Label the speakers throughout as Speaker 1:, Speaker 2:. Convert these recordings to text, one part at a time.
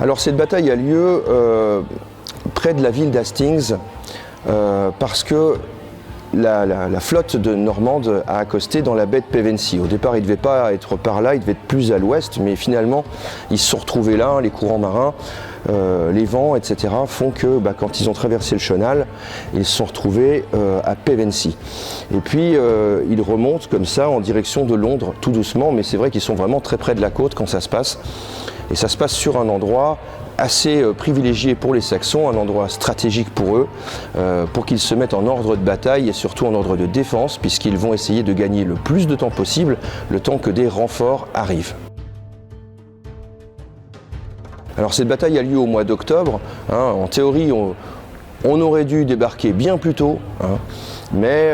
Speaker 1: Alors cette bataille a lieu près de la ville d'Hastings parce que la flotte de Normande a accosté dans la baie de Pevensey. Au départ, il ne devait pas être par là, il devait être plus à l'ouest, mais finalement, ils se sont retrouvés là, les courants marins, les vents, etc. font que quand ils ont traversé le Chenal, ils se sont retrouvés à Pevensey. Et puis, ils remontent comme ça en direction de Londres, tout doucement, mais c'est vrai qu'ils sont vraiment très près de la côte quand ça se passe. Et ça se passe sur un endroit assez privilégié pour les Saxons, un endroit stratégique pour eux, pour qu'ils se mettent en ordre de bataille et surtout en ordre de défense, puisqu'ils vont essayer de gagner le plus de temps possible, le temps que des renforts arrivent. Alors cette bataille a lieu au mois d'octobre. En théorie, on aurait dû débarquer bien plus tôt, mais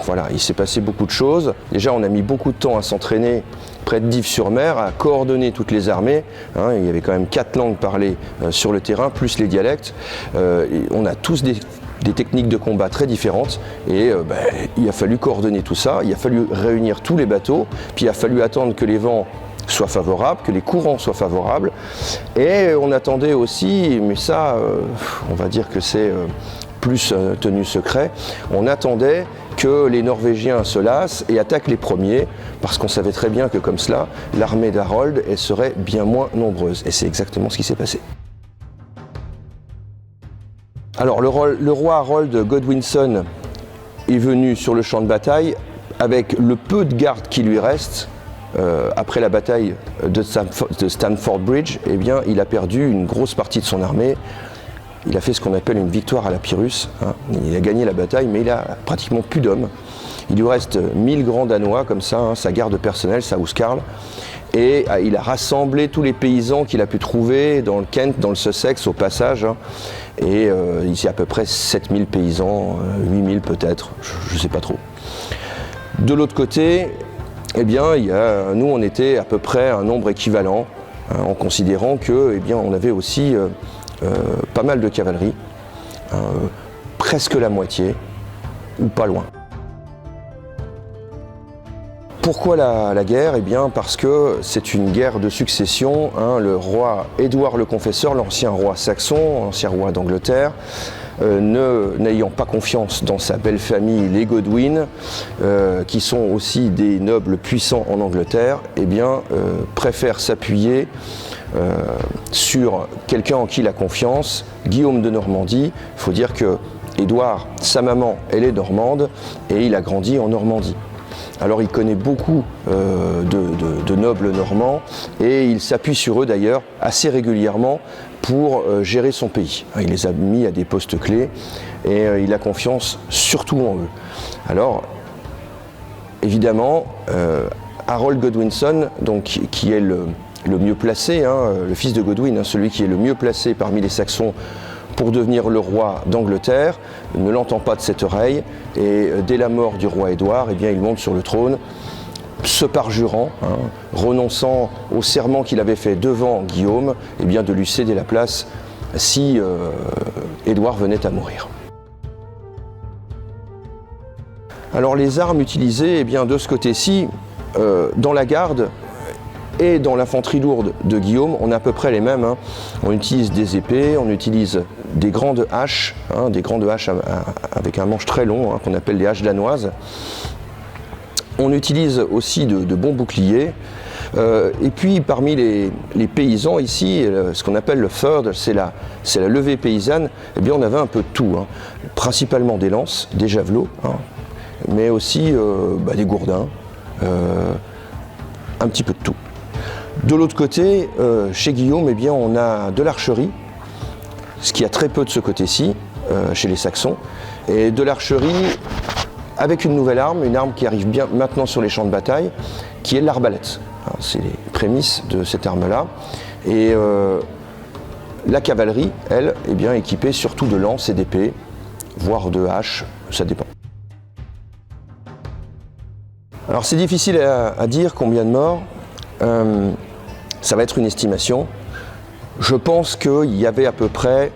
Speaker 1: voilà, il s'est passé beaucoup de choses. Déjà, on a mis beaucoup de temps à s'entraîner près de Dives-sur-Mer, à coordonner toutes les armées. Il y avait quand même 4 langues parlées sur le terrain, plus les dialectes. On a tous des techniques de combat très différentes et il a fallu coordonner tout ça, il a fallu réunir tous les bateaux, puis il a fallu attendre que les vents soient favorables, que les courants soient favorables. Et on attendait aussi, mais ça, on va dire que c'est plus tenu secret, on attendait que les Norvégiens se lassent et attaquent les premiers, parce qu'on savait très bien que comme cela, l'armée d'Harold serait bien moins nombreuse. Et c'est exactement ce qui s'est passé. Alors le roi Harold Godwinson est venu sur le champ de bataille avec le peu de garde qui lui reste. Après la bataille de Stamford Bridge, eh bien, il a perdu une grosse partie de son armée. Il a fait ce qu'on appelle une victoire à la Pyrrhus. Il a gagné la bataille, mais il a pratiquement plus d'hommes. Il lui reste 1000 grands Danois, comme ça, sa garde personnelle, sa housecarl. Et il a rassemblé tous les paysans qu'il a pu trouver dans le Kent, dans le Sussex, au passage. Et il y a à peu près 7000 paysans, 8000 peut-être, je ne sais pas trop. De l'autre côté, eh bien, nous, on était à peu près un nombre équivalent, en considérant que, eh bien, on avait aussi pas mal de cavalerie, presque la moitié, ou pas loin. Pourquoi la guerre ? Eh bien, parce que c'est une guerre de succession. Le roi Édouard le Confesseur, l'ancien roi saxon, l'ancien roi d'Angleterre, n'ayant pas confiance dans sa belle famille, les Godwin, qui sont aussi des nobles puissants en Angleterre, eh bien, préfère s'appuyer sur quelqu'un en qui il a confiance, Guillaume de Normandie. Il faut dire que Édouard, sa maman, elle est normande et il a grandi en Normandie. Alors il connaît beaucoup de nobles normands et il s'appuie sur eux d'ailleurs assez régulièrement pour gérer son pays. Il les a mis à des postes clés et il a confiance surtout en eux. Alors évidemment, Harold Godwinson, donc, qui est le mieux placé, le fils de Godwin, celui qui est le mieux placé parmi les Saxons pour devenir le roi d'Angleterre, ne l'entend pas de cette oreille et dès la mort du roi Édouard, eh bien, il monte sur le trône, se parjurant, renonçant au serment qu'il avait fait devant Guillaume, eh bien, de lui céder la place si Édouard venait à mourir. Alors les armes utilisées, eh bien, de ce côté-ci, dans la garde et dans l'infanterie lourde de Guillaume, on a à peu près les mêmes. On utilise des épées, on utilise des grandes haches, avec un manche très long, qu'on appelle les haches danoises. On utilise aussi de bons boucliers. Et puis parmi les paysans ici, ce qu'on appelle le fyrd, c'est la levée paysanne, eh bien on avait un peu de tout, principalement des lances, des javelots, mais aussi des gourdins, un petit peu de tout. De l'autre côté, chez Guillaume, eh bien, on a de l'archerie, ce qui a très peu de ce côté-ci, chez les Saxons, et de l'archerie avec une nouvelle arme, une arme qui arrive bien maintenant sur les champs de bataille, qui est l'arbalète. C'est les prémices de cette arme-là. Et la cavalerie, elle, est bien équipée surtout de lances et d'épées, voire de haches, ça dépend. Alors c'est difficile à dire combien de morts. Ça va être une estimation. Je pense qu'il y avait à peu près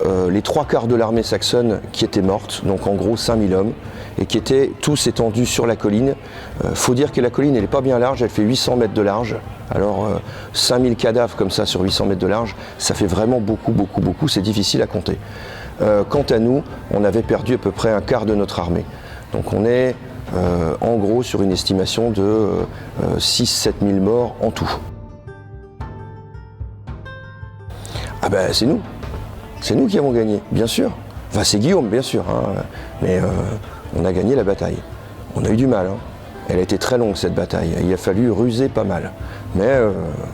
Speaker 1: les 3/4 de l'armée saxonne qui étaient mortes, donc en gros 5000 hommes. et qui étaient tous étendus sur la colline. Faut dire que la colline, elle n'est pas bien large, elle fait 800 mètres de large. Alors 5000 cadavres comme ça sur 800 mètres de large, ça fait vraiment beaucoup, c'est difficile à compter. Quant à nous, on avait perdu à peu près un quart de notre armée. Donc on est en gros sur une estimation de 6-7 000 morts en tout. Ah ben c'est nous qui avons gagné, bien sûr. Enfin c'est Guillaume, bien sûr, hein. Mais on a gagné la bataille. On a eu du mal, hein. Elle a été très longue cette bataille, il a fallu ruser pas mal. Mais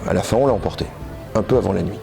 Speaker 1: à la fin on l'a emportée, un peu avant la nuit.